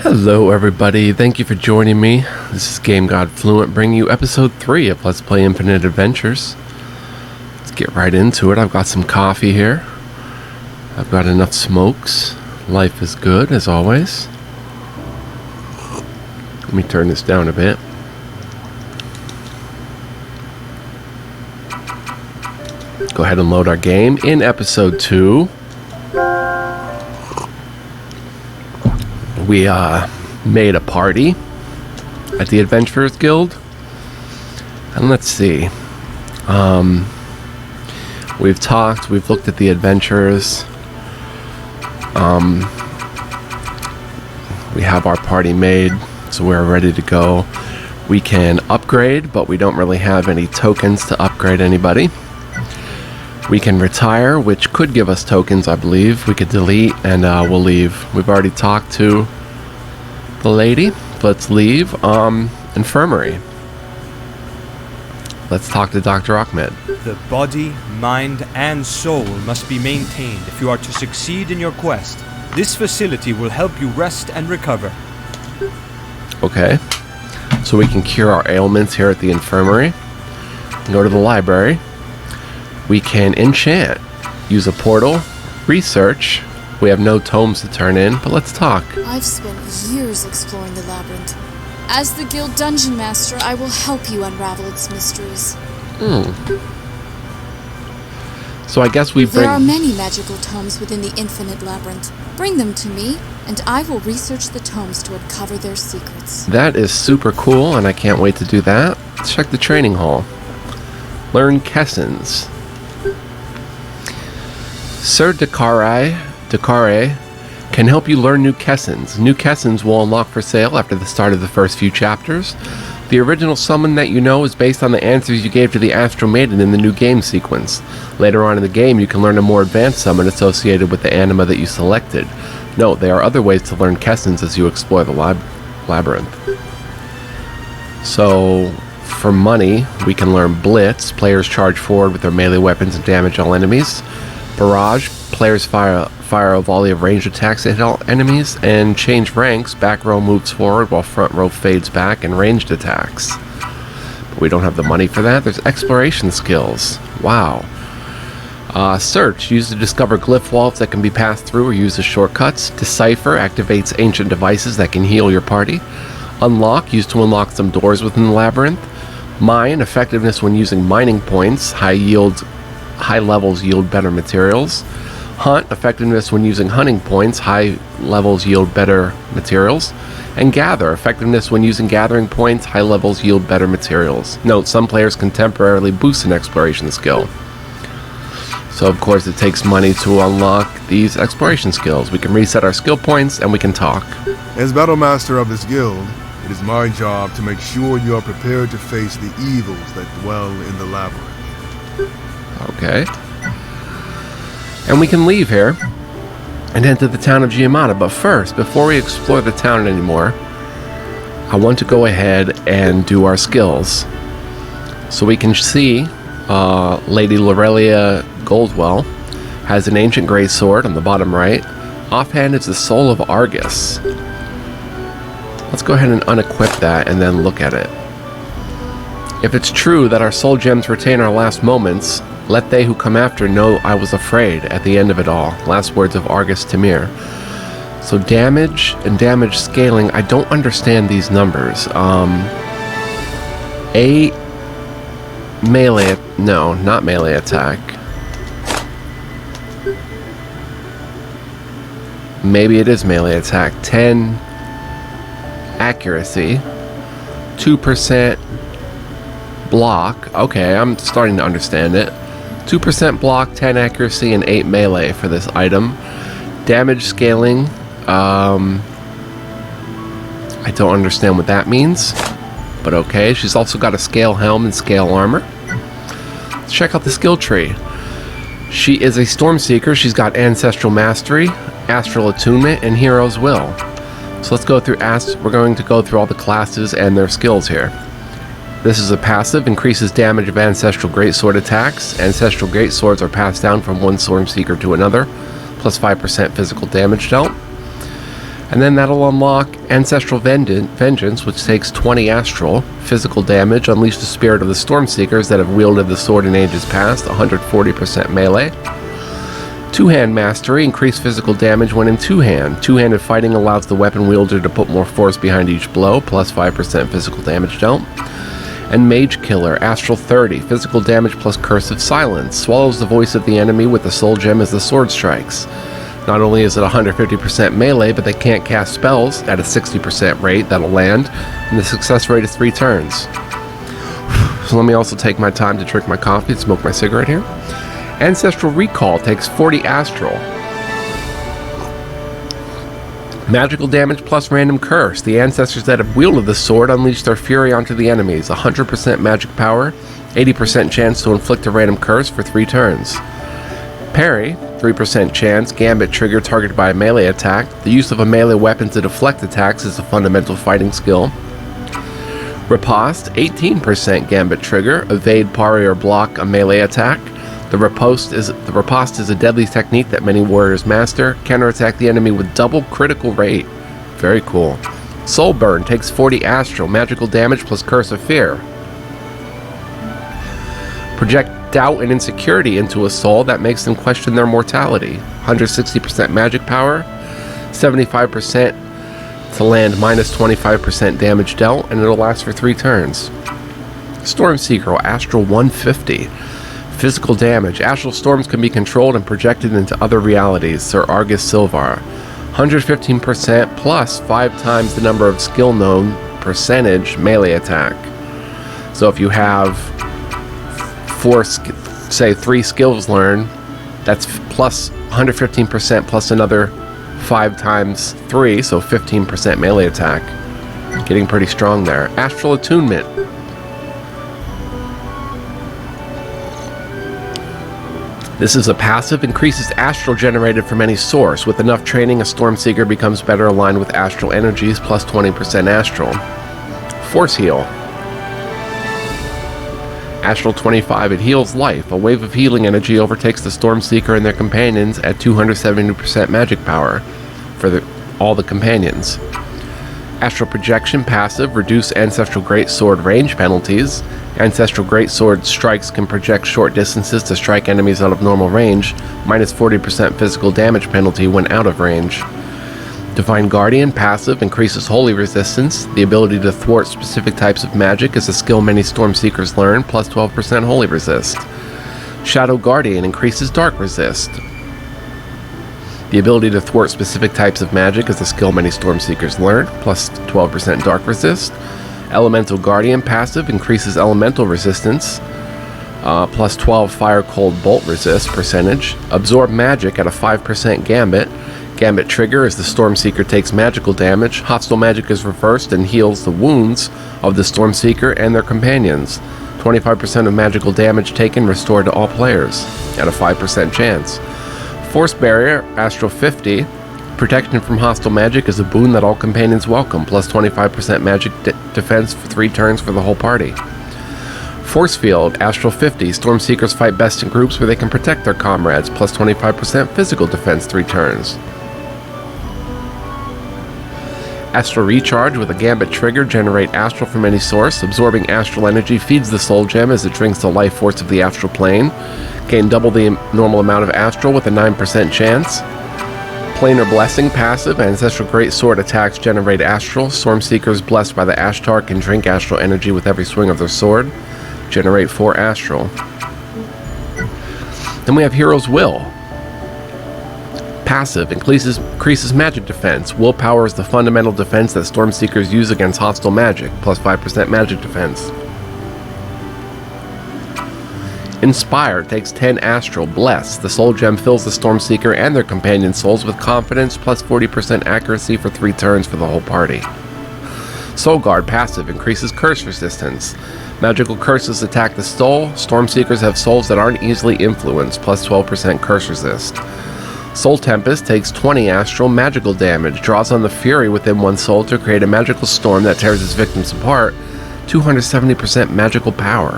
Hello everybody, thank you for joining me. This is Game God Fluent bringing you episode 3 of Let's Play Infinite Adventures. Let's get right into it. I've got some coffee here. I've got enough smokes. Life is good as always. Let me turn this down a bit. Go ahead and load our game. In episode 2, we made a party at the Adventurers Guild. And let's see. We've talked, we've looked at the adventurers. We have our party made, so we're ready to go. We can upgrade, but we don't really have any tokens to upgrade anybody. We can retire, which could give us tokens, I believe. We could delete, and we'll leave. We've already talked to the lady. Let's leave. Infirmary. Let's talk to Dr. Ahmed. The body, mind, and soul must be maintained if you are to succeed in your quest. This facility will help you rest and recover. Okay. So we can cure our ailments here at the infirmary. Go to the library. We can enchant, use a portal, research. We have no tomes to turn in, but let's talk. I've spent years exploring the labyrinth. As the guild dungeon master, I will help you unravel its mysteries. So I guess we bring... There are many magical tomes within the infinite labyrinth. Bring them to me, and I will research the tomes to uncover their secrets. That is super cool, and I can't wait to do that. Let's check the training hall. Learn Kessons. Sir Dakare can help you learn new Kessons. New Kessons will unlock for sale after the start of the first few chapters. The original summon that you know is based on the answers you gave to the Astral Maiden in the new game sequence. Later on in the game, you can learn a more advanced summon associated with the anima that you selected. Note, there are other ways to learn Kessons as you explore the labyrinth. So, for money, we can learn Blitz. Players charge forward with their melee weapons and damage all enemies. Barrage, players fire a volley of ranged attacks at all enemies, and change ranks, back row moves forward while front row fades back and ranged attacks. But we don't have the money for that. There's exploration skills. Wow. Search, used to discover glyph walls that can be passed through or used as shortcuts. Decipher, activates ancient devices that can heal your party. Unlock, used to unlock some doors within the labyrinth. Mine, effectiveness when using mining points. High levels yield better materials. Hunt, effectiveness when using hunting points. High levels yield better materials. And gather, effectiveness when using gathering points. High levels yield better materials. Note, some players can temporarily boost an exploration skill. So of course it takes money to unlock these exploration skills. We can reset our skill points and we can talk. As battle master of this guild, it is my job to make sure you are prepared to face the evils that dwell in the labyrinth. Okay. And we can leave here and enter the town of Giamata. But first, before we explore the town anymore, I want to go ahead and do our skills. So we can see Lady Lorelia Goldwell has an ancient greatsword on the bottom right. Offhand is the soul of Argus. Let's go ahead and unequip that and then look at it. If it's true that our soul gems retain our last moments, let they who come after know I was afraid at the end of it all. Last words of Argus Tamir. So damage and damage scaling, I don't understand these numbers. A melee, no, not melee attack. Maybe it is melee attack. 10 accuracy, 2% block. Okay, I'm starting to understand it. 2% block, 10 accuracy, and 8 melee for this item. Damage scaling, I don't understand what that means, but okay. She's also got a scale helm and scale armor. Let's check out the skill tree. She is a Stormseeker. She's got Ancestral Mastery, Astral Attunement, and Hero's Will. So let's go through, we're going to go through all the classes and their skills here. This is a passive, increases damage of Ancestral Greatsword attacks. Ancestral Greatswords are passed down from one Stormseeker to another, plus 5% physical damage dealt. And then that'll unlock Ancestral Vengeance, which takes 20 astral. Physical damage, unleash the spirit of the Stormseekers that have wielded the sword in ages past, 140% melee. Two-hand mastery, increase physical damage when in two-hand. Two-handed fighting allows the weapon wielder to put more force behind each blow, plus 5% physical damage dealt. And Mage Killer, Astral 30, physical damage plus Curse of Silence. Swallows the voice of the enemy with the soul gem as the sword strikes. Not only is it 150% melee, but they can't cast spells at a 60% rate that'll land, and the success rate is 3 turns. So let me also take my time to drink my coffee and smoke my cigarette here. Ancestral Recall takes 40 astral. Magical damage plus random curse. The ancestors that have wielded the sword unleash their fury onto the enemies. 100% magic power, 80% chance to inflict a random curse for 3 turns. Parry, 3% chance, gambit trigger targeted by a melee attack. The use of a melee weapon to deflect attacks is a fundamental fighting skill. Riposte, 18% gambit trigger, evade, parry, or block a melee attack. The riposte is a deadly technique that many warriors master. Counterattack the enemy with double critical rate. Very cool. Soul Burn takes 40 astral, magical damage plus Curse of Fear. Project doubt and insecurity into a soul that makes them question their mortality. 160% magic power, 75% to land minus 25% damage dealt, and it'll last for 3 turns. Stormseeker, Astral 150. Physical damage. Astral storms can be controlled and projected into other realities. Sir Argus Silvar. 115% plus 5 times the number of skill known percentage melee attack. So if you have 3 skills learned, that's plus 115% plus another 5 times 3, so 15% melee attack. Getting pretty strong there. Astral Attunement. This is a passive, increases astral generated from any source. With enough training, a Stormseeker becomes better aligned with astral energies, plus 20% astral. Force Heal. Astral 25, it heals life. A wave of healing energy overtakes the Stormseeker and their companions at 270% magic power for all the companions. Astral Projection, passive, reduce Ancestral Greatsword range penalties. Ancestral Greatsword strikes can project short distances to strike enemies out of normal range, minus 40% physical damage penalty when out of range. Divine Guardian, passive, increases holy resistance. The ability to thwart specific types of magic is a skill many Stormseekers learn, plus 12% holy resist. Shadow Guardian, increases dark resist. The ability to thwart specific types of magic is a skill many Stormseekers learn, plus 12% dark resist. Elemental Guardian, passive, increases elemental resistance, plus 12 fire cold bolt resist percentage. Absorb magic at a 5% gambit. Gambit trigger as the Stormseeker takes magical damage. Hostile magic is reversed and heals the wounds of the Stormseeker and their companions. 25% of magical damage taken restored to all players at a 5% chance. Force Barrier, Astral 50. Protection from hostile magic is a boon that all companions welcome, plus 25% magic defense for 3 turns for the whole party. Force Field, Astral 50. Stormseekers fight best in groups where they can protect their comrades, plus 25% physical defense 3 turns. Astral Recharge, with a Gambit trigger, generate astral from any source. Absorbing astral energy feeds the soul gem as it drinks the life force of the astral plane. Gain double the normal amount of astral with a 9% chance. Planar Blessing, passive. Ancestral Greatsword attacks generate astral. Stormseekers blessed by the Ashtar can drink astral energy with every swing of their sword. Generate 4 astral. Then we have Hero's Will. Passive, increases magic defense. Willpower is the fundamental defense that Stormseekers use against hostile magic, plus 5% magic defense. Inspire, takes 10 astral. Bless, the soul gem fills the Stormseeker and their companion souls with confidence, plus 40% accuracy for 3 turns for the whole party. Soul Guard, passive, increases curse resistance. Magical curses attack the soul. Stormseekers have souls that aren't easily influenced, plus 12% curse resist. Soul Tempest takes 20 astral magical damage, draws on the fury within one soul to create a magical storm that tears its victims apart, 270% magical power,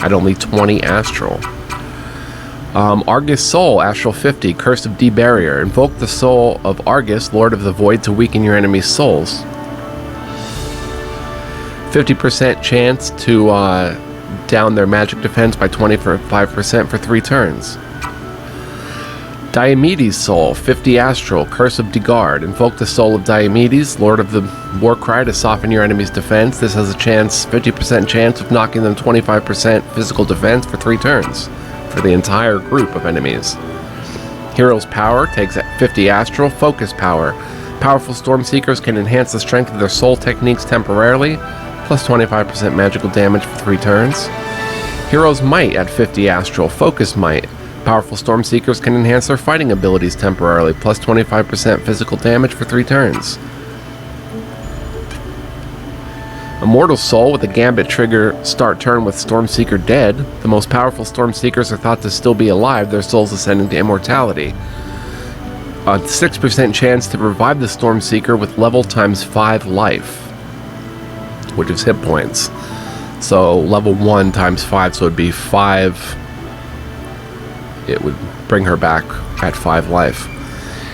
at only 20 astral. Argus Soul, Astral 50, Curse of D-Barrier. Invoke the soul of Argus, Lord of the Void, to weaken your enemy's souls. 50% chance to down their magic defense by 25% for 3 turns. Diomedes Soul, 50 Astral, Curse of Degard. Invoke the soul of Diomedes, Lord of the Warcry, to soften your enemy's defense. This has a 50% chance of knocking them 25% physical defense for 3 turns for the entire group of enemies. Hero's Power takes 50 Astral, Focus Power. Powerful Storm Seekers can enhance the strength of their soul techniques temporarily, plus 25% magical damage for 3 turns. Hero's Might at 50 Astral, Focus Might. Powerful Storm Seekers can enhance their fighting abilities temporarily, plus 25% physical damage for 3 turns. Immortal Soul with a Gambit trigger, start turn with Stormseeker dead. The most powerful Stormseekers are thought to still be alive, their souls ascending to immortality. A 6% chance to revive the Stormseeker with level times 5 life, which is hit points. So level 1 times 5, so it'd be 5. It would bring her back at 5 life.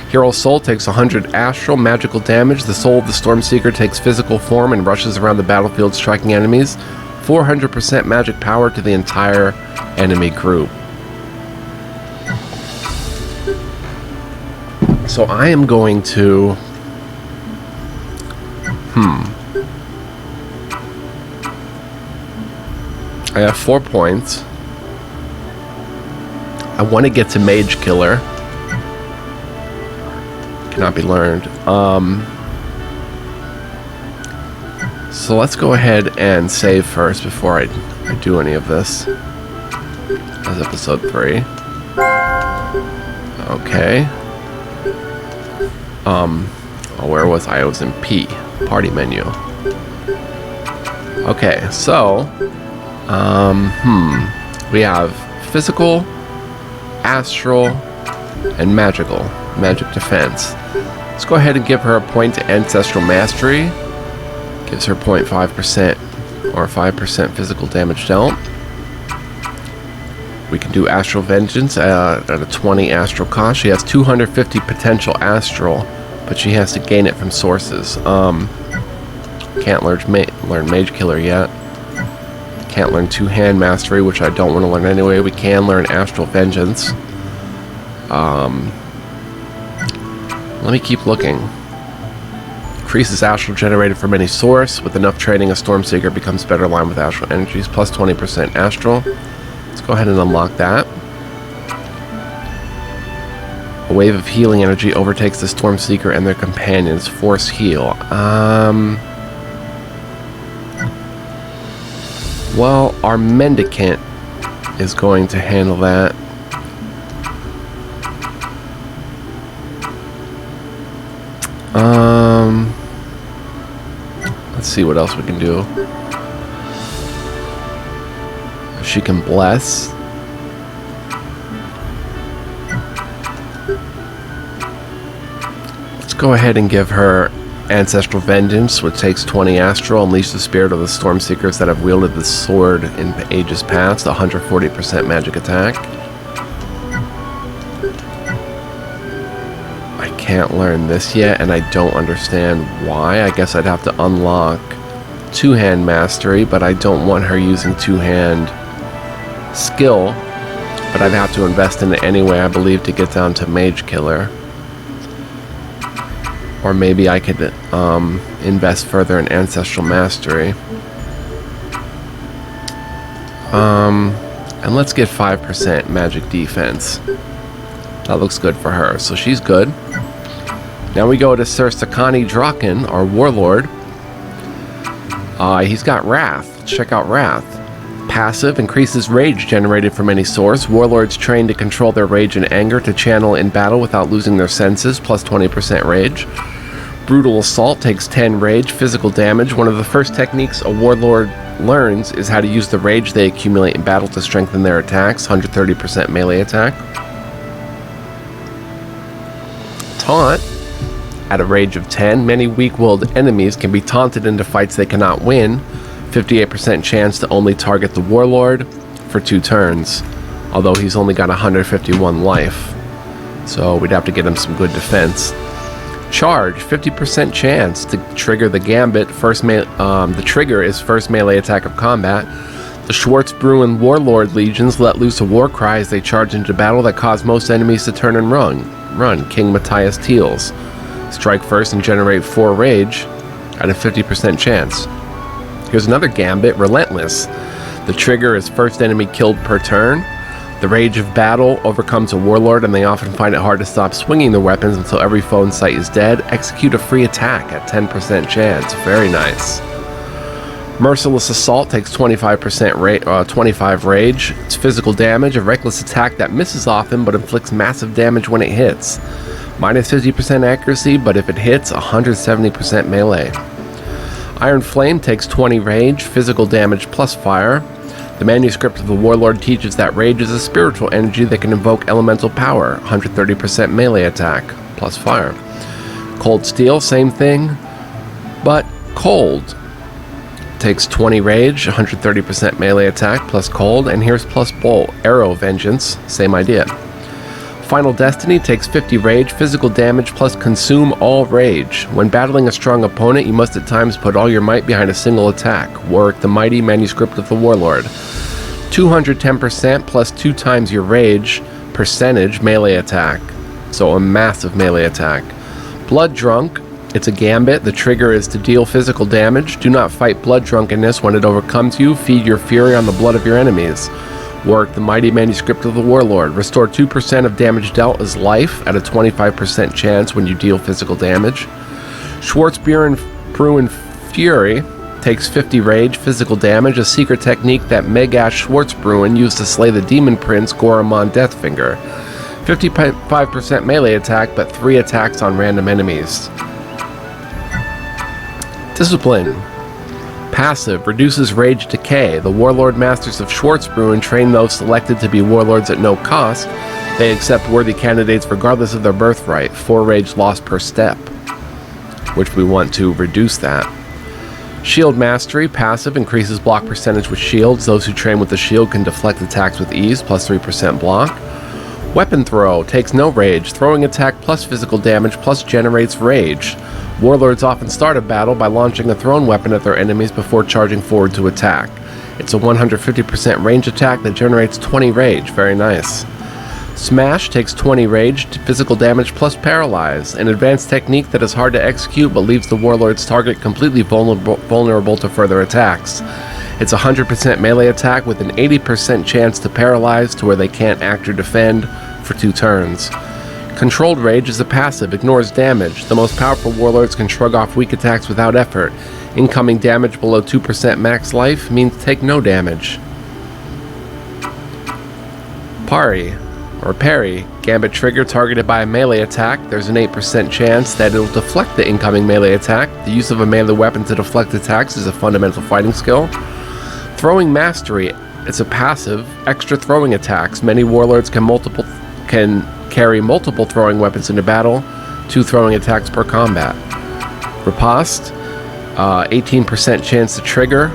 Hero's Soul takes 100 astral magical damage. The soul of the Stormseeker takes physical form and rushes around the battlefield striking enemies. 400% magic power to the entire enemy group. So I am going to... I have 4 points. I want to get to Mage Killer. Cannot be learned. So let's go ahead and save first before I do any of this. As episode 3. Okay. Where was I? I was in P. Party menu. Okay, so we have physical, astral, and magical. Magic defense. Let's go ahead and give her a point to Ancestral Mastery. Gives her 0.5% or 5% physical damage dealt. We can do Astral Vengeance at a 20 astral cost. She has 250 potential astral, but she has to gain it from sources. Can't learn Mage Killer yet. Can't learn Two-Hand Mastery, which I don't want to learn anyway. We can learn Astral Vengeance. Let me keep looking. Increases astral generated from any source. With enough training, a Stormseeker becomes better aligned with astral energies. Plus 20% astral. Let's go ahead and unlock that. A wave of healing energy overtakes the Stormseeker and their companions. Force heal. Well, our Mendicant is going to handle that. Let's see what else we can do. She can bless. Let's go ahead and give her Ancestral Vengeance, which takes 20 astral. Unleash the spirit of the Stormseekers that have wielded the sword in ages past. 140% magic attack. Can't learn this yet, and I don't understand why. I guess I'd have to unlock Two-Hand Mastery, but I don't want her using Two-Hand skill, but I'd have to invest in it anyway, I believe, to get down to Mage Killer. Or maybe I could invest further in Ancestral Mastery. And let's get 5% magic defense. That looks good for her, so she's good. Now we go to Sir Sakani Draken, our Warlord. He's got Wrath. Let's check out Wrath. Passive, increases rage generated from any source. Warlords trained to control their rage and anger to channel in battle without losing their senses, plus 20% rage. Brutal Assault takes 10 rage, physical damage. One of the first techniques a Warlord learns is how to use the rage they accumulate in battle to strengthen their attacks, 130% melee attack. Taunt. At a rage of 10, many weak-willed enemies can be taunted into fights they cannot win. 58% chance to only target the Warlord for 2 turns. although he's only got 151 life. So we'd have to get him some good defense. Charge, 50% chance to trigger the Gambit. The trigger is first melee attack of combat. The Schwarzbruen Warlord legions let loose a war cry as they charge into battle that cause most enemies to turn and run. King Matthias Teals. Strike first and generate 4 rage at a 50% chance. Here's another Gambit, Relentless. The trigger is first enemy killed per turn. The rage of battle overcomes a warlord, and they often find it hard to stop swinging their weapons until every foe in sight is dead. Execute a free attack at 10% chance. Very nice. Merciless Assault takes 25 rage. It's physical damage, a reckless attack that misses often but inflicts massive damage when it hits. Minus 50% accuracy, but if it hits, 170% melee. Iron Flame takes 20 rage, physical damage plus fire. The manuscript of the Warlord teaches that rage is a spiritual energy that can invoke elemental power, 130% melee attack, plus fire. Cold Steel, same thing, but cold. Takes 20 rage, 130% melee attack, plus cold, and here's plus bolt, Arrow Vengeance, same idea. Final Destiny takes 50 rage, physical damage, plus consume all rage. When battling a strong opponent, you must at times put all your might behind a single attack. Warwick the Mighty, manuscript of the Warlord. 210% plus 2 times your rage percentage melee attack. So a massive melee attack. Blood Drunk, it's a Gambit. The trigger is to deal physical damage. Do not fight blood drunkenness. When it overcomes you, feed your fury on the blood of your enemies. Work the Mighty Manuscript of the Warlord. Restore 2% of damage dealt as life at a 25% chance when you deal physical damage. Schwarzbruen Fury takes 50 rage, physical damage, a secret technique that Megash Schwarzbruen used to slay the demon prince Goramon Deathfinger. 55% melee attack, but 3 attacks on random enemies. Discipline. Passive, reduces rage decay. The Warlord Masters of Schwarzbruen train those selected to be warlords at no cost. They accept worthy candidates regardless of their birthright. 4 rage lost per step, which we want to reduce that. Shield Mastery, passive, increases block percentage with shields. Those who train with the shield can deflect attacks with ease, plus 3% block. Weapon Throw, takes no rage. Throwing attack plus physical damage plus generates rage. Warlords often start a battle by launching a thrown weapon at their enemies before charging forward to attack. It's a 150% range attack that generates 20 rage. Very nice. Smash takes 20 rage, physical damage plus paralyze. An advanced technique that is hard to execute but leaves the warlord's target completely vulnerable to further attacks. It's a 100% melee attack with an 80% chance to paralyze to where they can't act or defend for 2 turns. Controlled Rage is a passive, ignores damage. The most powerful warlords can shrug off weak attacks without effort. Incoming damage below 2% max life means take no damage. Parry, Gambit trigger targeted by a melee attack. There's an 8% chance that it'll deflect the incoming melee attack. The use of a melee weapon to deflect attacks is a fundamental fighting skill. Throwing Mastery, it's a passive, extra throwing attacks. Many warlords can carry multiple throwing weapons into battle, 2 throwing attacks per combat. Riposte, 18% chance to trigger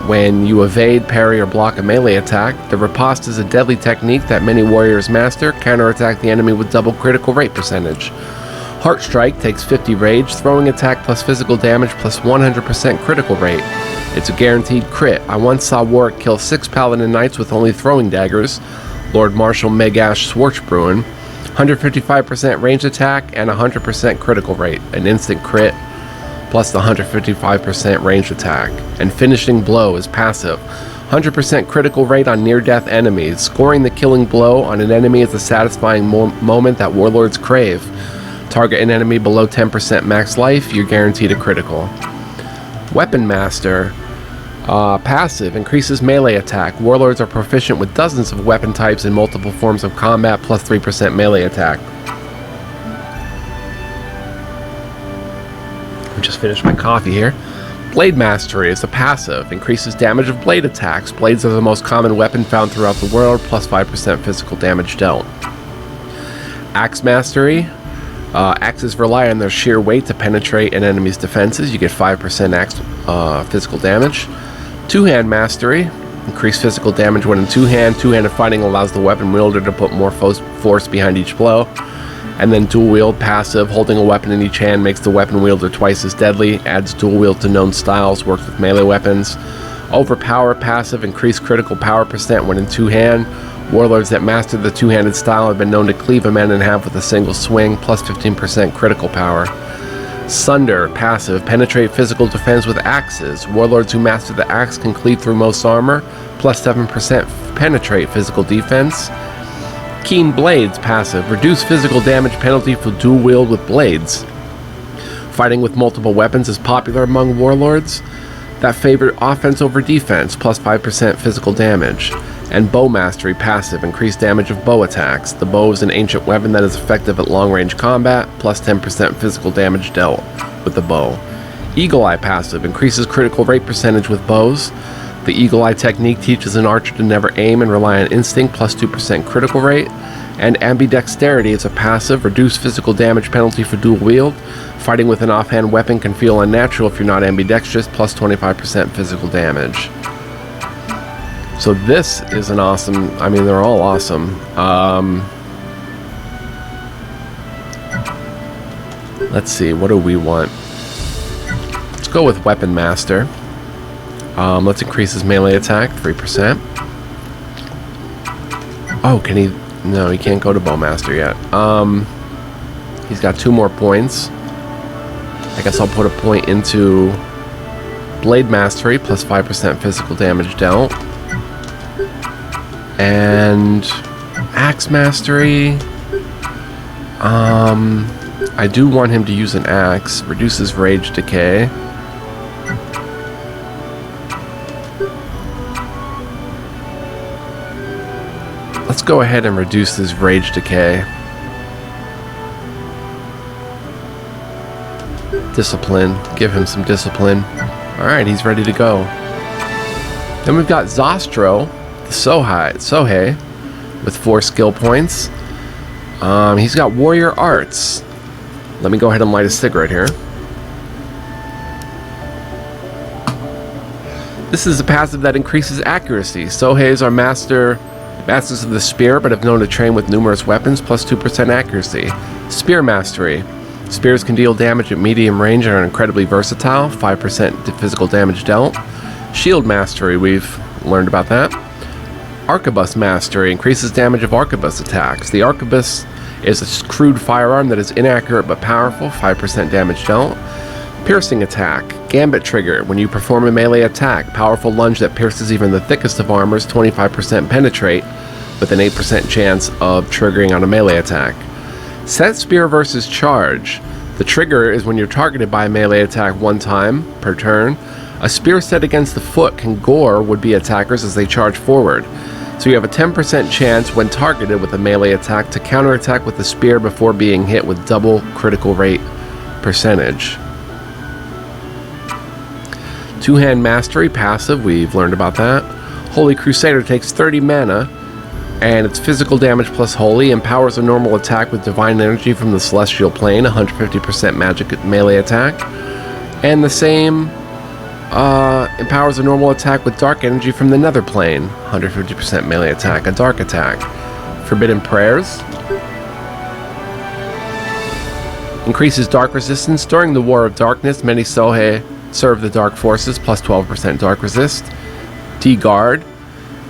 when you evade, parry, or block a melee attack. The riposte is a deadly technique that many warriors master, counterattack the enemy with double critical rate percentage. Heart Strike takes 50 rage, throwing attack plus physical damage plus 100% critical rate. It's a guaranteed crit. I once saw Warwick kill 6 Paladin Knights with only throwing daggers. Lord Marshal Megash Schwarzbruen. 155% range attack and 100% critical rate. An instant crit plus the 155% range attack. And Finishing Blow is passive. 100% critical rate on near-death enemies. Scoring the killing blow on an enemy is a satisfying moment that warlords crave. Target an enemy below 10% max life, you're guaranteed a critical. Weapon Master. Passive, increases melee attack. Warlords are proficient with dozens of weapon types in multiple forms of combat, plus 3% melee attack. I just finished my coffee here. Blade Mastery is a passive, increases damage of blade attacks. Blades are the most common weapon found throughout the world, plus 5% physical damage dealt. Axe Mastery. Axes rely on their sheer weight to penetrate an enemy's defenses. You get 5% axe physical damage. Two-Hand Mastery. increase physical damage when in two-hand. Two-handed fighting allows the weapon wielder to put more force behind each blow. And then dual wield passive, holding a weapon in each hand makes the weapon wielder twice as deadly, adds dual wield to known styles, works with melee weapons. Overpower passive, increase critical power percent when in two-hand. Warlords that master the two-handed style have been known to cleave a man in half with a single swing, plus 15% critical power. Sunder passive, penetrate physical defense with axes. Warlords who master the axe can cleave through most armor, plus 7% penetrate physical defense. Keen Blades passive, reduce physical damage penalty for dual wield with blades. Fighting with multiple weapons is popular among warlords that favor offense over defense, plus 5% physical damage. And Bow Mastery passive, increase damage of bow attacks. The bow is an ancient weapon that is effective at long-range combat, plus 10% physical damage dealt with the bow. Eagle Eye passive, increases critical rate percentage with bows. The Eagle Eye technique teaches an archer to never aim and rely on instinct, plus 2% critical rate. And Ambidexterity is a passive, reduce physical damage penalty for dual wield. Fighting with an offhand weapon can feel unnatural if you're not ambidextrous, plus 25% physical damage. So this is an awesome, I mean, they're all awesome. Let's see, what do we want? Let's go with Weapon Master. Let's increase his melee attack, 3%. Oh, can he? No, he can't go to Bowmaster yet. He's got 2 more points. I guess I'll put a point into Blade Mastery, plus 5% physical damage dealt. And Axe Mastery. I do want him to use an axe. Reduces Rage Decay. Let's go ahead and reduce this Rage Decay. Discipline. Give him some discipline. Alright, he's ready to go. Then we've got Zostro, the Sohei, with 4 skill points. He's got Warrior Arts. Let me go ahead and light a cigarette here. This is a passive that increases accuracy. Soheis are masters of the spear, but have known to train with numerous weapons, plus 2% accuracy. Spear Mastery. Spears can deal damage at medium range and are incredibly versatile, 5% physical damage dealt. Shield Mastery, we've learned about that. Arquebus Mastery, increases damage of arquebus attacks. The arquebus is a crude firearm that is inaccurate but powerful, 5% damage dealt. Piercing Attack, Gambit Trigger, when you perform a melee attack, powerful lunge that pierces even the thickest of armors, 25% penetrate, with an 8% chance of triggering on a melee attack. Set Spear versus Charge. The trigger is when you're targeted by a melee attack 1 time per turn. A spear set against the foot can gore would-be attackers as they charge forward. So you have a 10% chance when targeted with a melee attack to counterattack with the spear before being hit with double critical rate percentage. Two-Hand Mastery passive, we've learned about that. Holy Crusader takes 30 mana, and its physical damage plus holy empowers a normal attack with divine energy from the celestial plane, 150% magic melee attack. And the same empowers a normal attack with dark energy from the nether plane, 150% melee attack, a dark attack. Forbidden Prayers. Increases dark resistance. During the War of Darkness, many Sohei serve the dark forces, plus 12% dark resist. D-Guard.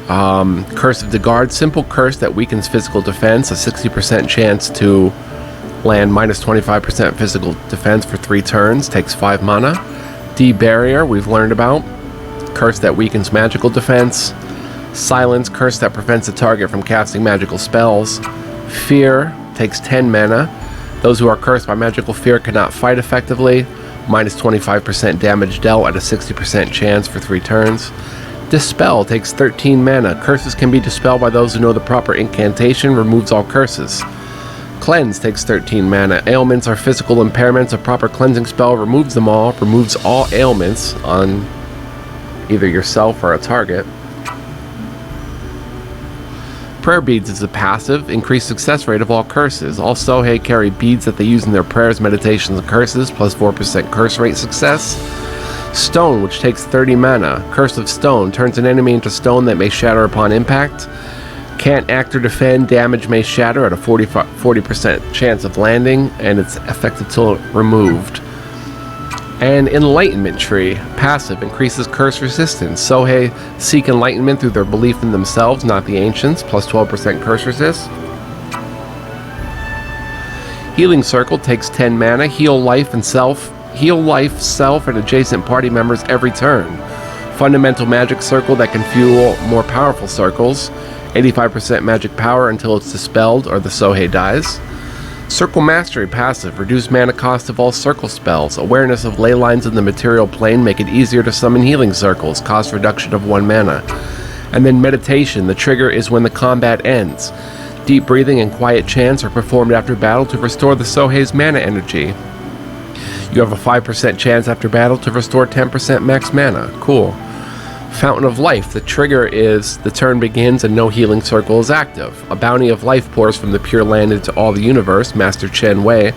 Curse of the Guard, simple curse that weakens physical defense, a 60% chance to land minus 25% physical defense for 3 turns, takes 5 mana. D-Barrier, we've learned about, curse that weakens magical defense. Silence, curse that prevents a target from casting magical spells. Fear, takes 10 mana. Those who are cursed by magical fear cannot fight effectively, minus 25% damage dealt at a 60% chance for 3 turns. Dispel takes 13 mana. Curses can be dispelled by those who know the proper incantation, removes all curses. Cleanse takes 13 mana. Ailments are physical impairments. A proper cleansing spell removes them all, removes all ailments on either yourself or a target. Prayer Beads is a passive, increased success rate of all curses. All Sohei carry beads that they use in their prayers, meditations, and curses, plus 4% curse rate success. Stone, which takes 30 mana. Curse of Stone turns an enemy into stone that may shatter upon impact. Can't act or defend. Damage may shatter at a 40% chance of landing, and it's effective till removed. And Enlightenment Tree. Passive. Increases curse resistance. Sohei seek enlightenment through their belief in themselves, not the ancients. Plus 12% curse resist. Healing Circle takes 10 mana. Heal life, self, and adjacent party members every turn. Fundamental magic circle that can fuel more powerful circles. 85% magic power until it's dispelled or the Sohei dies. Circle Mastery passive. Reduce mana cost of all circle spells. Awareness of ley lines in the material plane make it easier to summon healing circles. Cost reduction of 1 mana. And then Meditation. The trigger is when the combat ends. Deep breathing and quiet chants are performed after battle to restore the Sohei's mana energy. You have a 5% chance after battle to restore 10% max mana. Cool. Fountain of Life. The trigger is the turn begins and no healing circle is active. A bounty of life pours from the Pure Land into all the universe. Master Chen Wei.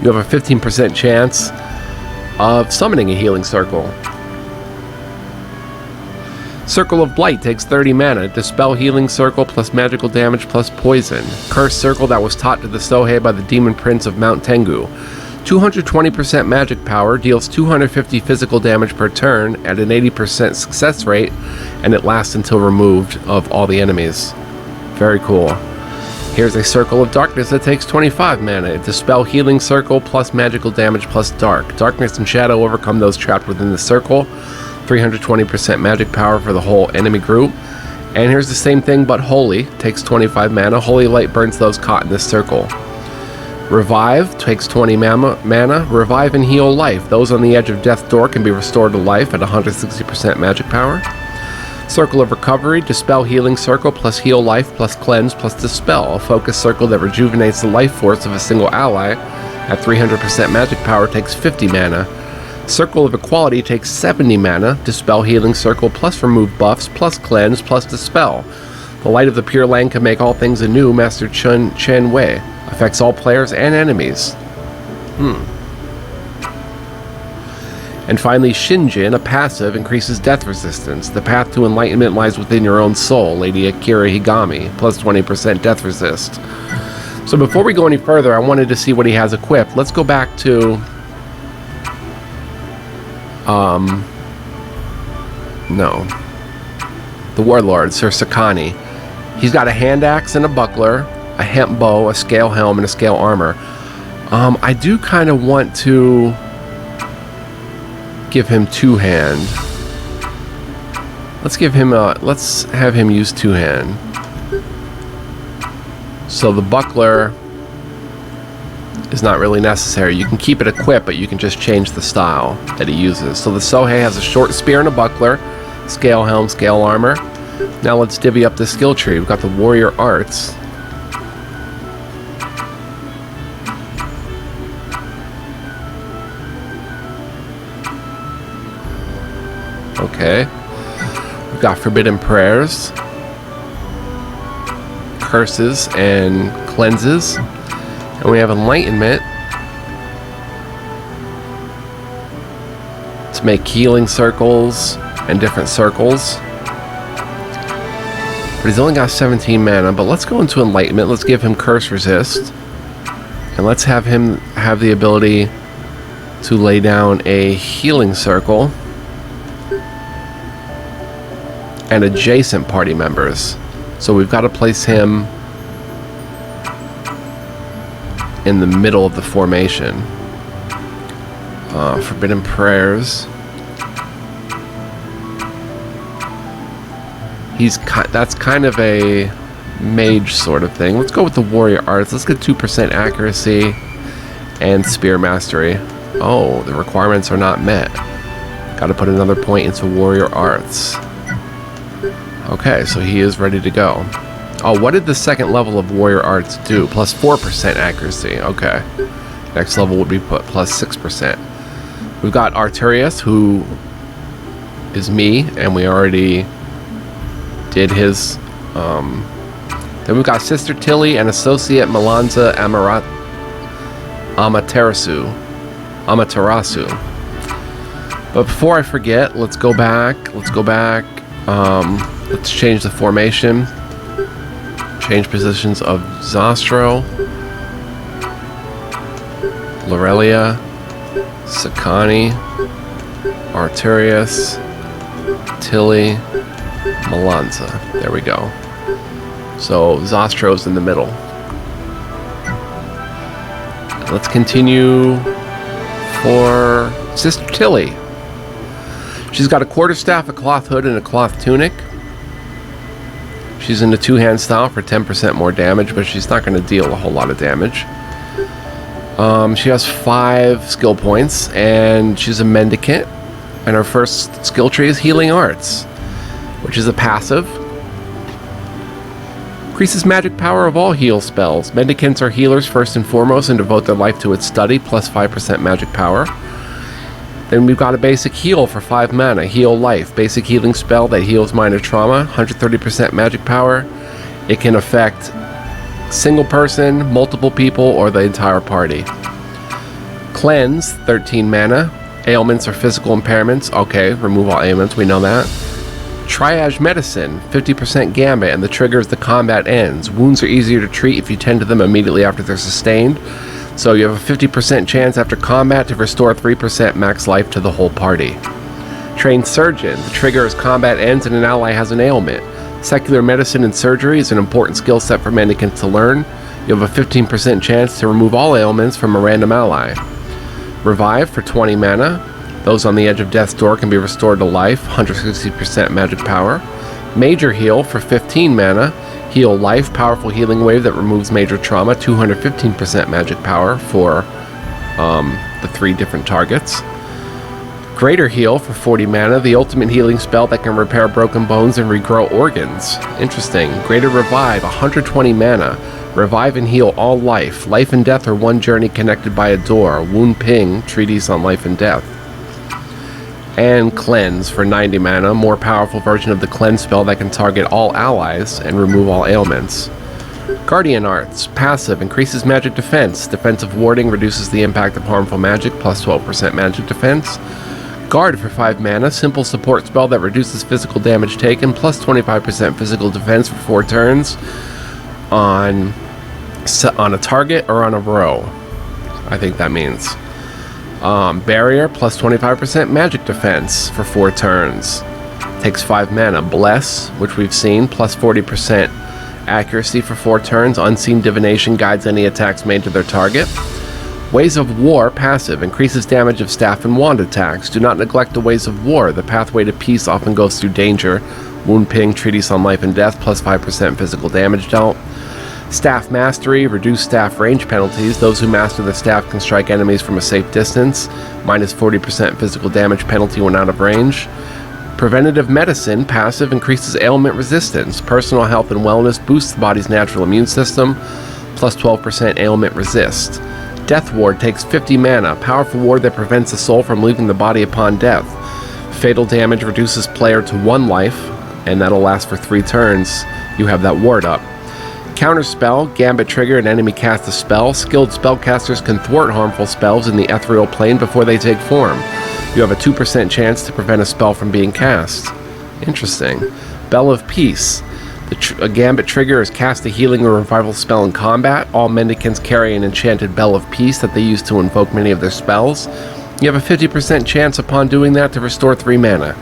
You have a 15% chance of summoning a healing circle. Circle of Blight takes 30 mana. Dispel healing circle plus magical damage plus poison. Cursed circle that was taught to the Sohei by the Demon Prince of Mount Tengu. 220% magic power, deals 250 physical damage per turn at an 80% success rate, and it lasts until removed of all the enemies. Very cool. Here's a Circle of Darkness that takes 25 mana. Dispel healing circle plus magical damage plus dark. Darkness and shadow overcome those trapped within the circle. 320% magic power for the whole enemy group. And here's the same thing but Holy. Takes 25 mana. Holy Light burns those caught in this circle. Revive takes 20 mana. Revive and heal life. Those on the edge of death door can be restored to life at 160% magic power. Circle of Recovery. Dispel healing circle plus heal life plus cleanse plus dispel. A focus circle that rejuvenates the life force of a single ally at 300% magic power takes 50 mana. Circle of Equality takes 70 mana. Dispel healing circle plus remove buffs plus cleanse plus dispel. The light of the Pure Land can make all things anew. Master Chen Wei. Affects all players and enemies. And finally, Shinjin, a passive, increases death resistance. The path to enlightenment lies within your own soul. Lady Akira Higami, plus 20% death resist. So before we go any further, I wanted to see what he has equipped. Let's go back to... the Warlord, Sir Sakani. He's got a hand axe and a buckler, a hemp bow, a scale helm, and a scale armor. I do kind of want to give him two-hand. Let's have him use two-hand. So the buckler is not really necessary. You can keep it equipped, but you can just change the style that he uses. So the Sohei has a short spear and a buckler, scale helm, scale armor. Now let's divvy up the skill tree. We've got the warrior arts. Okay. We've got forbidden prayers, curses, and cleanses. And we have enlightenment to make healing circles and different circles. But he's only got 17 mana. But let's go into enlightenment. Let's give him curse resist. And let's have him have the ability to lay down a healing circle and adjacent party members. So we've got to place him in the middle of the formation. Forbidden prayers. That's kind of a mage sort of thing. Let's go with the warrior arts. Let's get 2% accuracy and spear mastery. Oh, the requirements are not met. Got to put another point into warrior arts. Okay, so he is ready to go. Oh, what did the second level of warrior arts do? Plus 4% accuracy. Okay. Next level would be put plus 6%. We've got Arturius, who is me, and we already did his. Then we've got Sister Tilly and Associate Melanza Amaterasu. But before I forget, let's go back. Let's change the formation. Change positions of Zastro, Lorelia, Sakani, Arturius, Tilly, Malanza. There we go. So Zastro's in the middle. Let's continue for Sister Tilly. She's got a quarterstaff, a cloth hood, and a cloth tunic. She's in the two-hand style for 10% more damage, but she's not going to deal a whole lot of damage. She has 5 skill points, and she's a Mendicant. And her first skill tree is Healing Arts, which is a passive. Increases magic power of all heal spells. Mendicants are healers first and foremost and devote their life to its study, plus 5% magic power. Then we've got a basic heal for 5 mana, Heal Life. Basic healing spell that heals minor trauma, 130% magic power. It can affect single person, multiple people, or the entire party. Cleanse, 13 mana. Ailments or physical impairments. Okay, remove all ailments, we know that. Triage Medicine, 50% gambit, and the trigger is the combat ends. Wounds are easier to treat if you tend to them immediately after they're sustained. So you have a 50% chance after combat to restore 3% max life to the whole party. Trained Surgeon, the trigger is combat ends and an ally has an ailment. Secular Medicine and Surgery is an important skill set for Mendicants to learn. You have a 15% chance to remove all ailments from a random ally. Revive for 20 mana. Those on the edge of death's door can be restored to life, 160% magic power. Major Heal for 15 mana. Heal Life, powerful healing wave that removes major trauma, 215% magic power for the 3 different targets. Greater Heal for 40 mana, the ultimate healing spell that can repair broken bones and regrow organs. Interesting. Greater Revive, 120 mana. Revive and heal all life. Life and death are one journey connected by a door. Wound Ping, treatise on life and death. And Cleanse for 90 mana, more powerful version of the Cleanse spell that can target all allies and remove all ailments. Guardian Arts, passive, increases magic defense. Defensive warding reduces the impact of harmful magic, plus 12% magic defense. Guard for 5 mana, simple support spell that reduces physical damage taken, plus 25% physical defense for 4 turns on a target or on a row. I think that means. Barrier, plus 25% magic defense for 4 turns. Takes 5 mana. Bless, which we've seen, plus 40% accuracy for 4 turns. Unseen Divination guides any attacks made to their target. Ways of War, passive, increases damage of staff and wand attacks. Do not neglect the Ways of War. The pathway to peace often goes through danger. Wound Ping, treatise on life and death, plus 5% physical damage dealt. Staff Mastery, reduce staff range penalties. Those who master the staff can strike enemies from a safe distance, minus 40% physical damage penalty when out of range. Preventative Medicine, passive, increases ailment resistance. Personal health and wellness boosts the body's natural immune system, plus 12% ailment resist. Death Ward takes 50 mana, powerful ward that prevents the soul from leaving the body upon death. Fatal damage reduces player to 1 life, and that'll last for 3 turns. You have that ward up. Counterspell, Gambit trigger, an enemy casts a spell. Skilled spellcasters can thwart harmful spells in the ethereal plane before they take form. You have a 2% chance to prevent a spell from being cast. Interesting. Bell of Peace. A Gambit trigger is cast a healing or revival spell in combat. All Mendicants carry an enchanted Bell of Peace that they use to invoke many of their spells. You have a 50% chance upon doing that to restore 3 mana.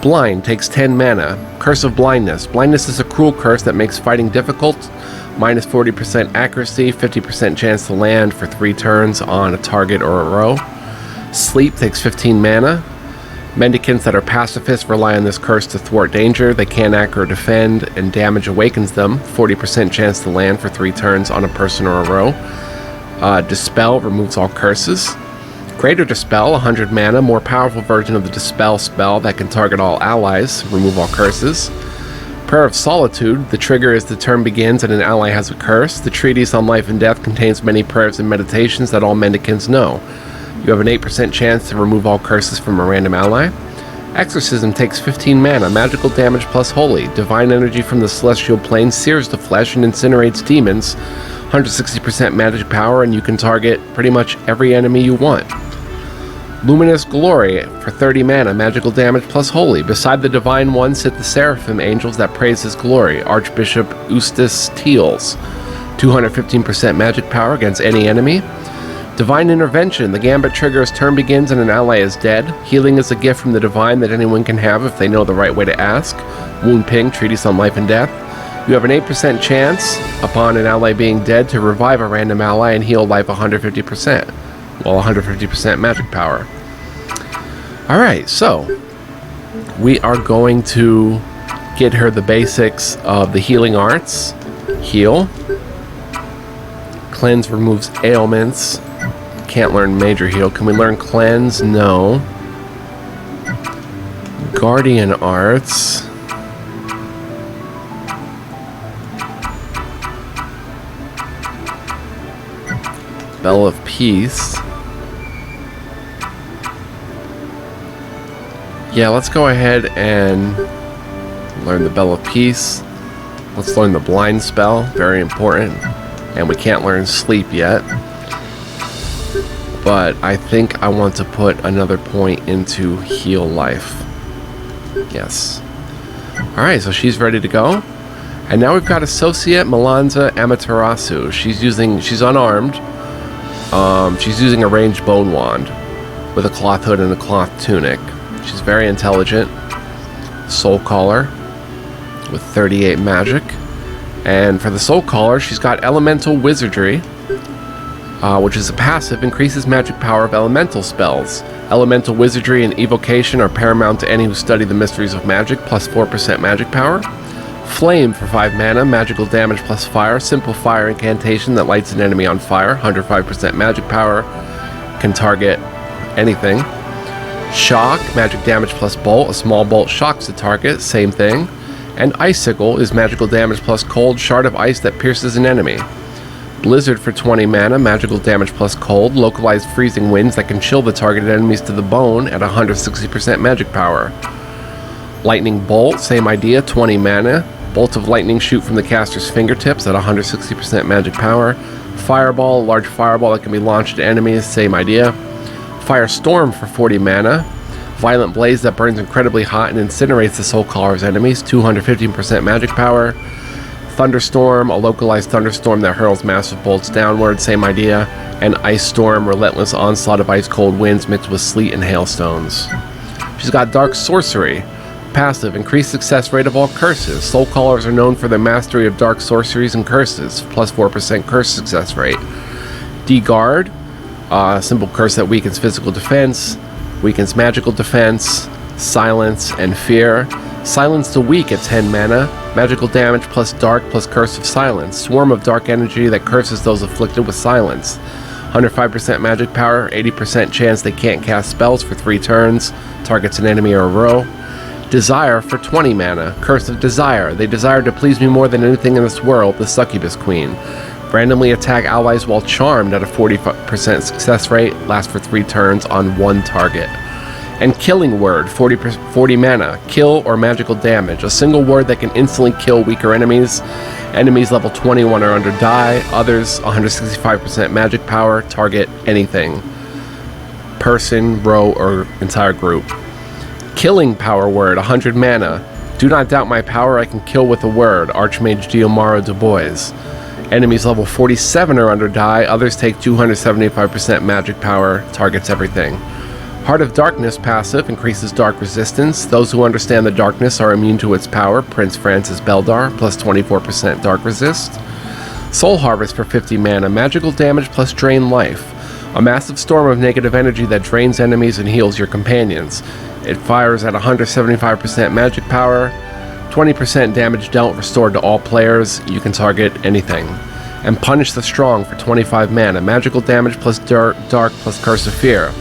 Blind takes 10 mana. Curse of Blindness. Blindness is a cruel curse that makes fighting difficult. Minus 40% accuracy, 50% chance to land for 3 turns on a target or a row. Sleep takes 15 mana. Mendicants that are pacifists rely on this curse to thwart danger. They can't act or defend, and damage awakens them. 40% chance to land for 3 turns on a person or a row. Dispel removes all curses. Greater Dispel, 100 mana, more powerful version of the Dispel spell that can target all allies, remove all curses. Prayer of Solitude, the trigger is the turn begins and an ally has a curse. The treatise on life and death contains many prayers and meditations that all Mendicants know. You have an 8% chance to remove all curses from a random ally. Exorcism takes 15 mana, magical damage plus holy. Divine energy from the celestial plane sears the flesh and incinerates demons. 160% magic power, and you can target pretty much every enemy you want. Luminous Glory for 30 mana, magical damage plus holy. Beside the Divine One sit the Seraphim angels that praise his glory. Archbishop Eustace Teals, 215% magic power against any enemy. Divine Intervention. The Gambit triggers turn begins and an ally is dead. Healing is a gift from the Divine that anyone can have if they know the right way to ask. Wound Ping, treatise on life and death. You have an 8% chance upon an ally being dead to revive a random ally and heal life 150%. Well, 150% magic power. Alright, so we are going to get her the basics of the healing arts. Heal. Cleanse removes ailments. Can't learn Major Heal. Can we learn Cleanse? No. Guardian Arts. Bell of Peace. Yeah, let's go ahead and learn the Bell of Peace. Let's learn the Blind Spell. Very important. And we can't learn Sleep yet. But I think I want to put another point into Heal Life. Yes. Alright, so she's ready to go. And now we've got Associate Melanza Amaterasu. She's unarmed. She's using a ranged bone wand with a cloth hood and a cloth tunic. She's very intelligent. Soul Caller with 38 magic. And for the Soul Caller, she's got Elemental Wizardry, which is a passive, increases magic power of elemental spells. Elemental Wizardry and Evocation are paramount to any who study the mysteries of magic, plus 4% magic power. Flame for 5 mana, magical damage plus fire, simple fire incantation that lights an enemy on fire, 105% magic power, can target anything. Shock, magic damage plus bolt, a small bolt shocks the target, same thing. And Icicle is magical damage plus cold, shard of ice that pierces an enemy. Blizzard for 20 mana, magical damage plus cold, localized freezing winds that can chill the targeted enemies to the bone at 160% magic power. Lightning Bolt, same idea, 20 mana, bolt of lightning shoot from the caster's fingertips at 160% magic power. Fireball, a large fireball that can be launched at enemies, same idea. Firestorm for 40 mana, violent blaze that burns incredibly hot and incinerates the Soul Caller's enemies, 215% magic power. Thunderstorm, a localized thunderstorm that hurls massive bolts downward, same idea. And Ice Storm, relentless onslaught of ice-cold winds mixed with sleet and hailstones. She's got Dark Sorcery, passive, increased success rate of all curses. Soul Callers are known for their mastery of dark sorceries and curses, plus 4% curse success rate. D-Guard, simple curse that weakens physical defense, weakens magical defense, silence, and fear. Silence the weak at 10 mana, magical damage plus dark plus curse of silence. Swarm of dark energy that curses those afflicted with silence. 105% magic power, 80% chance they can't cast spells for 3 turns, targets an enemy or a row. Desire for 20 mana, Curse of Desire. They desire to please me more than anything in this world, the Succubus Queen. Randomly attack allies while charmed at a 40% success rate, lasts for 3 turns on 1 target. And Killing Word, 40 mana, kill or magical damage. A single word that can instantly kill weaker enemies. Enemies level 21 or under die, others 165% magic power, target anything. Person, row, or entire group. Killing Power Word, 100 mana. Do not doubt my power, I can kill with a word. Archmage Diomaro Dubois. Enemies level 47 or under die, others take 275% magic power, targets everything. Heart of Darkness passive, increases dark resistance. Those who understand the darkness are immune to its power. Prince Francis Beldar, plus 24% dark resist. Soul Harvest for 50 mana, magical damage plus drain life. A massive storm of negative energy that drains enemies and heals your companions. It fires at 175% magic power, 20% damage dealt restored to all players. You can target anything. And Punish the Strong for 25 mana, magical damage plus dark plus Curse of Fear.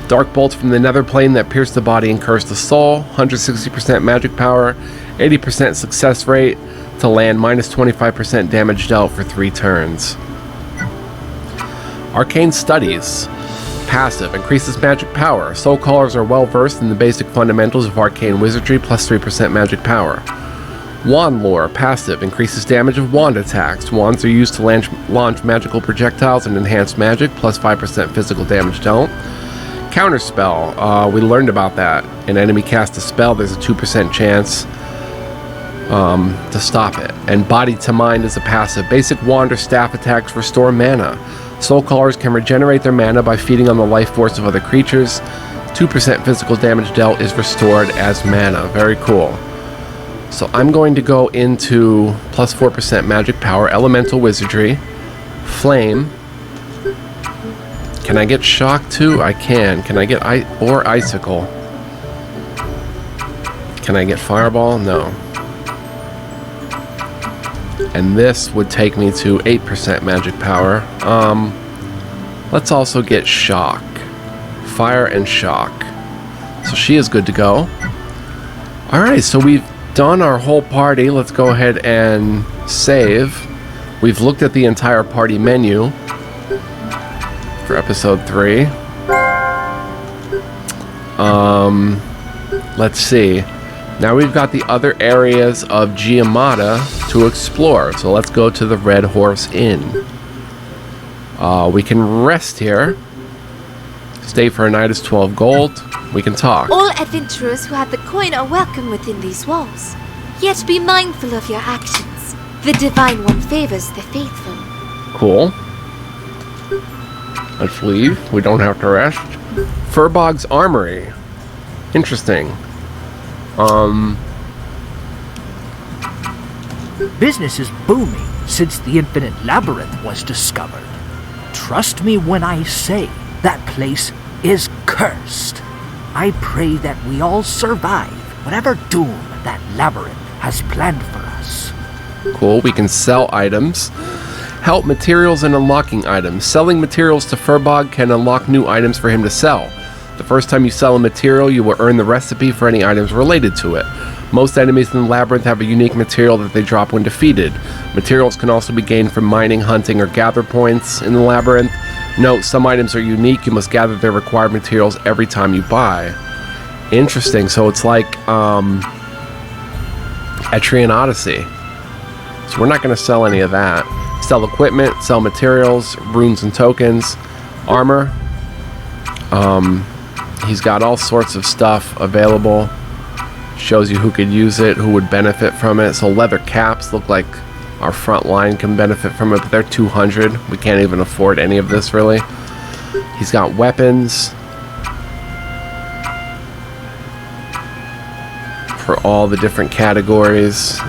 Dark bolts from the nether plane that pierce the body and curse the soul, 160% magic power, 80% success rate to land, minus 25% damage dealt for 3 turns. Arcane Studies, passive, increases magic power. Soul Callers are well versed in the basic fundamentals of arcane wizardry, plus 3% magic power. Wand Lore, passive, increases damage of wand attacks. Wands are used to launch magical projectiles and enhance magic, plus 5% physical damage dealt. Counterspell. We learned about that. An enemy casts a spell, there's a 2% chance to stop it. And Body to Mind is a passive. Basic wand or staff attacks restore mana. Soul Callers can regenerate their mana by feeding on the life force of other creatures. 2% physical damage dealt is restored as mana. Very cool. So I'm going to go into plus 4% magic power, elemental wizardry, flame. Can I get shock too? I can. Can I get icicle? Can I get fireball? No. And this would take me to 8% magic power. Let's also get shock. Fire and shock. So she is good to go. Alright, so we've done our whole party. Let's go ahead and save. We've looked at the entire party menu for episode 3. Let's see. Now we've got the other areas of Giamata to explore. So let's go to the Red Horse Inn. We can rest here. Stay for a night is 12 gold. We can talk. All adventurers who have the coin are welcome within these walls. Yet be mindful of your actions. The Divine One favors the faithful. Cool. Let's leave. We don't have to rest. Furbog's Armory. Interesting. Business is booming since the Infinite Labyrinth was discovered. Trust me when I say that place is cursed. I pray that we all survive whatever doom that labyrinth has planned for us. Cool. We can sell items. Help materials and unlocking items. Selling materials to Furbog can unlock new items for him to sell. The first time you sell a material, you will earn the recipe for any items related to it. Most enemies in the labyrinth have a unique material that they drop when defeated. Materials can also be gained from mining, hunting, or gather points in the labyrinth. Note, some items are unique. You must gather their required materials every time you buy. Interesting. So it's like Etrian Odyssey. So we're not going to sell any of that. Sell equipment, sell materials, runes and tokens, armor. He's got all sorts of stuff available. Shows you who could use it, who would benefit from it. So leather caps look like our front line can benefit from it, but they're 200. We can't even afford any of this, really. He's got weapons for all the different categories.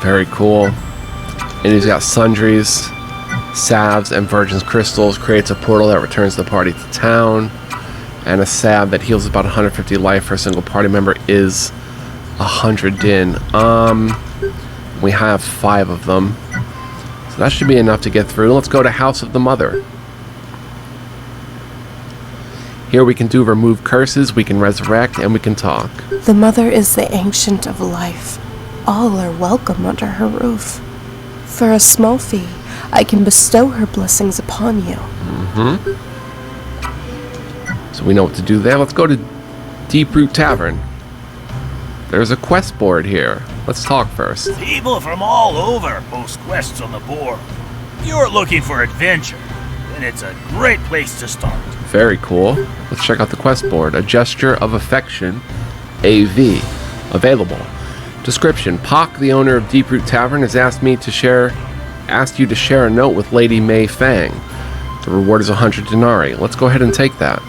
Very cool. And he's got sundries, salves, and virgin's crystals. Creates a portal that returns the party to town. And a salve that heals about 150 life for a single party member is 100 din. We have 5 of them. So that should be enough to get through. Let's go to House of the Mother. Here we can do remove curses, we can resurrect, and we can talk. The Mother is the ancient of life. All are welcome under her roof. For a small fee, I can bestow her blessings upon you. So we know what to do there. Let's go to Deep Root Tavern. There's a quest board here. Let's talk first. People from all over post quests on the board. If you're looking for adventure, then it's a great place to start. Very cool. Let's check out the quest board. A Gesture of Affection, AV. Available. Description. Pock, the owner of Deep Root Tavern, has asked you to share a note with Lady Mei Fang. The reward is 100 denarii. Let's go ahead and take that.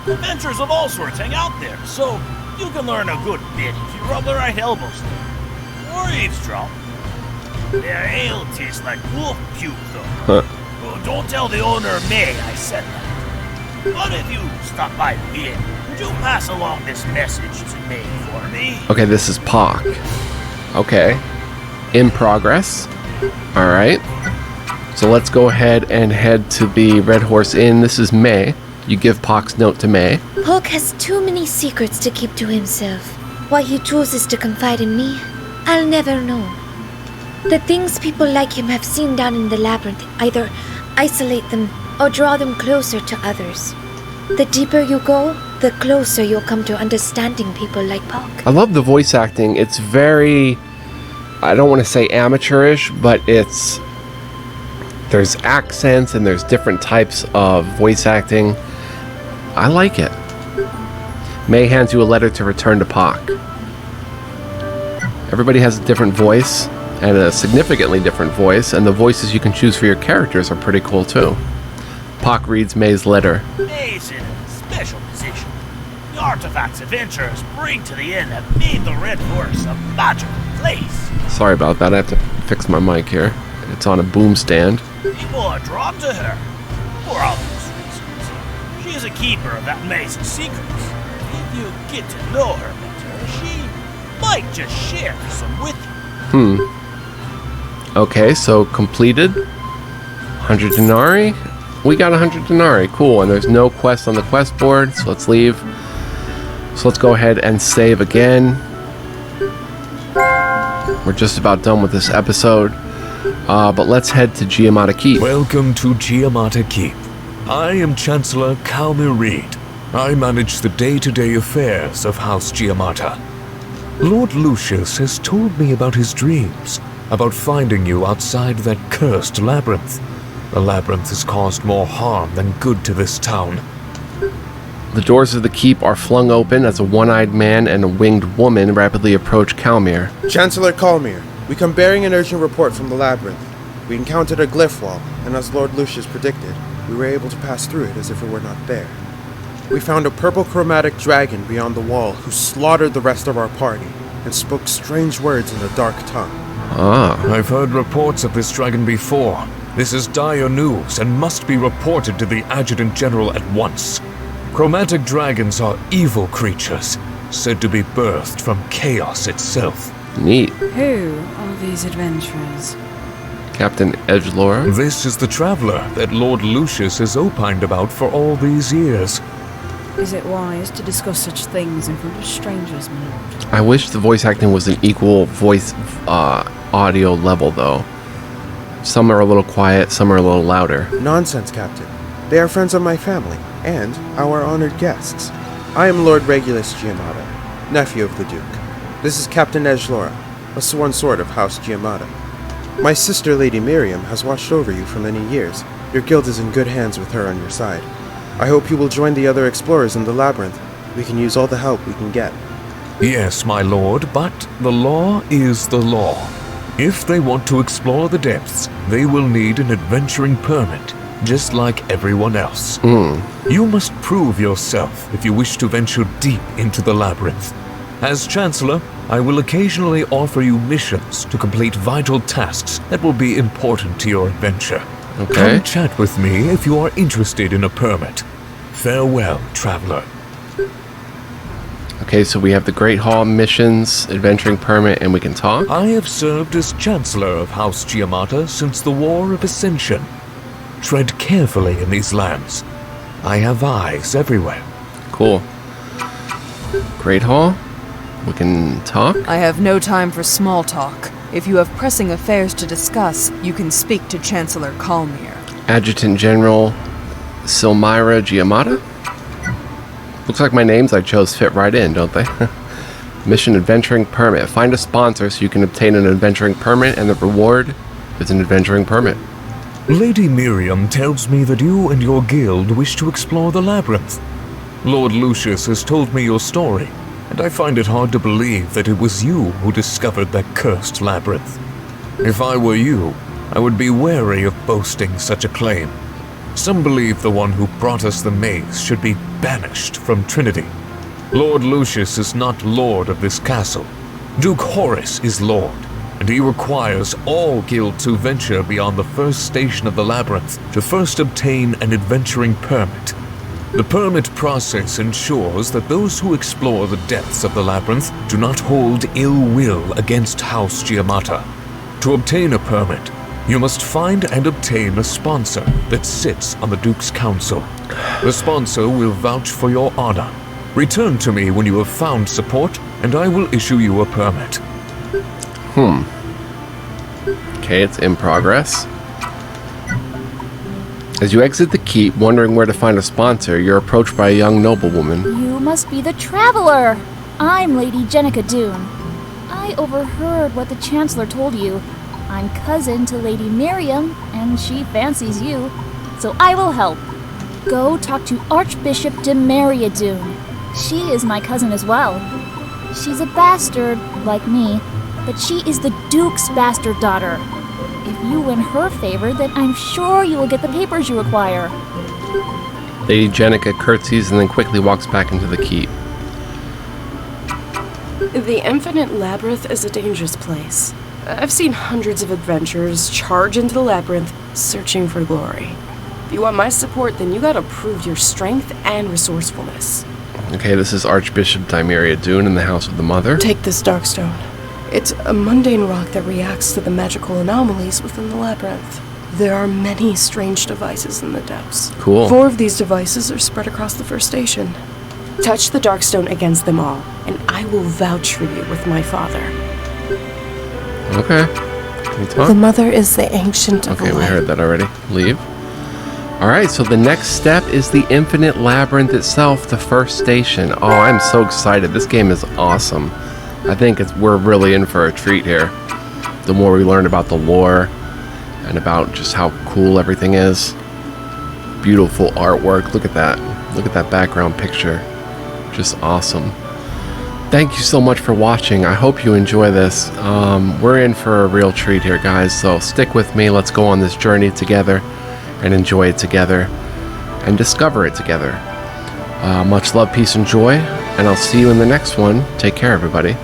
Adventures of all sorts hang out there, so you can learn a good bit if you rub the right elbows there. Or eavesdrop. Their ale tastes like wolf puke, though. Oh, don't tell the owner May I said that. But if you stop by the inn, would you pass along this message to May for me? Okay, this is Pock. Okay. In progress. Alright. So let's go ahead and head to the Red Horse Inn. This is May. You give Pock's note to May. Pock has too many secrets to keep to himself. Why he chooses to confide in me, I'll never know. The things people like him have seen down in the labyrinth either isolate them or draw them closer to others. The deeper you go, the closer you'll come to understanding people like Pock. I love the voice acting. It's very, I don't want to say amateurish, but it's There's accents and there's different types of voice acting. I like it. May hands you a letter to return to Pak. Everybody has a different voice, and a significantly different voice, and the voices you can choose for your characters are pretty cool too. Pak reads May's letter. May's in a special position. The artifacts adventurers bring to the inn have made the Red Horse a magical place. Sorry about that, I have to fix my mic here. It's on a boom stand. People are drawn to her for obvious reasons. She is a keeper of that amazing secrets. If you get to know her better, she might just share some with you. Okay, so completed. 100 denarii. We got 100 denarii. Cool, and there's no quest on the quest board, so let's leave. So let's go ahead and save again. We're just about done with this episode. But let's head to Giamata Keep. Welcome to Giamata Keep. I am Chancellor Calmir Reed. I manage the day-to-day affairs of House Giamata. Lord Lucius has told me about his dreams, about finding you outside that cursed labyrinth. The labyrinth has caused more harm than good to this town. The doors of the keep are flung open as a one-eyed man and a winged woman rapidly approach Calmir. Chancellor Calmir, we come bearing an urgent report from the labyrinth. We encountered a glyph wall, and as Lord Lucius predicted, we were able to pass through it as if it were not there. We found a purple chromatic dragon beyond the wall who slaughtered the rest of our party and spoke strange words in a dark tongue. I've heard reports of this dragon before. This is dire news and must be reported to the Adjutant General at once. Chromatic dragons are evil creatures, said to be birthed from chaos itself. Neat. Who are these adventurers? Captain Edgelora. This is the traveler that Lord Lucius has opined about for all these years. Is it wise to discuss such things in front of strangers, my lord? I wish the voice acting was an equal voice audio level, though. Some are a little quiet, some are a little louder. Nonsense, Captain. They are friends of my family, and our honored guests. I am Lord Regulus Giamata, nephew of the Duke. This is Captain Edgelora, a sworn sword of House Giamata. My sister, Lady Miriam, has watched over you for many years. Your guild is in good hands with her on your side. I hope you will join the other explorers in the labyrinth. We can use all the help we can get. Yes, my lord, but the law is the law. If they want to explore the depths, they will need an adventuring permit, just like everyone else. You must prove yourself if you wish to venture deep into the labyrinth. As Chancellor, I will occasionally offer you missions to complete vital tasks that will be important to your adventure. Okay. Come chat with me if you are interested in a permit. Farewell, traveler. Okay, so we have the Great Hall missions, adventuring permit, and we can talk. I have served as Chancellor of House Giamata since the War of Ascension. Tread carefully in these lands. I have eyes everywhere. Cool. Great Hall. We can talk. I have no time for small talk. If you have pressing affairs to discuss, you can speak to Chancellor Calmir. Adjutant General Silmira Giamata. Looks like my names I chose fit right in, don't they? Mission Adventuring Permit. Find a sponsor so you can obtain an adventuring permit, and the reward is an adventuring permit. Lady Miriam tells me that you and your guild wish to explore the labyrinth. Lord Lucius has told me your story, and I find it hard to believe that it was you who discovered that cursed labyrinth. If I were you, I would be wary of boasting such a claim. Some believe the one who brought us the maze should be banished from Trinity. Lord Lucius is not lord of this castle. Duke Horace is lord, and he requires all guilds who venture beyond the first station of the labyrinth to first obtain an adventuring permit. The permit process ensures that those who explore the depths of the labyrinth do not hold ill will against House Giamata. To obtain a permit, you must find and obtain a sponsor that sits on the Duke's Council. The sponsor will vouch for your honor. Return to me when you have found support, and I will issue you a permit. Okay, it's in progress. As you exit the keep, wondering where to find a sponsor, you're approached by a young noblewoman. You must be the traveler. I'm Lady Jenica Dune. I overheard what the Chancellor told you. I'm cousin to Lady Miriam, and she fancies you, so I will help. Go talk to Archbishop de Meriadoon. She is my cousin as well. She's a bastard, like me, but she is the Duke's bastard daughter. If you win her favor, then I'm sure you will get the papers you require. Lady Jenica curtsies and then quickly walks back into the keep. The Infinite Labyrinth is a dangerous place. I've seen hundreds of adventurers charge into the labyrinth, searching for glory. If you want my support, then you gotta prove your strength and resourcefulness. Okay, this is Archbishop Dimeria Dune in the House of the Mother. Take this Darkstone. It's a mundane rock that reacts to the magical anomalies within the labyrinth. There are many strange devices in the depths. Cool. 4 of these devices are spread across the first station. Touch the Darkstone against them all, and I will vouch for you with my father. Okay. Can we talk? The Mother is the ancient of Okay, we life. heard that already. Leave. Alright, so the next step is the Infinite Labyrinth itself, the first station. Oh, I'm so excited. This game is awesome. I think we're really in for a treat here. The more we learn about the lore and about just how cool everything is. Beautiful artwork. Look at that. Look at that background picture. Just awesome. Thank you so much for watching. I hope you enjoy this. We're in for a real treat here, guys. So stick with me. Let's go on this journey together and enjoy it together and discover it together. Much love, peace, and joy. And I'll see you in the next one. Take care, everybody.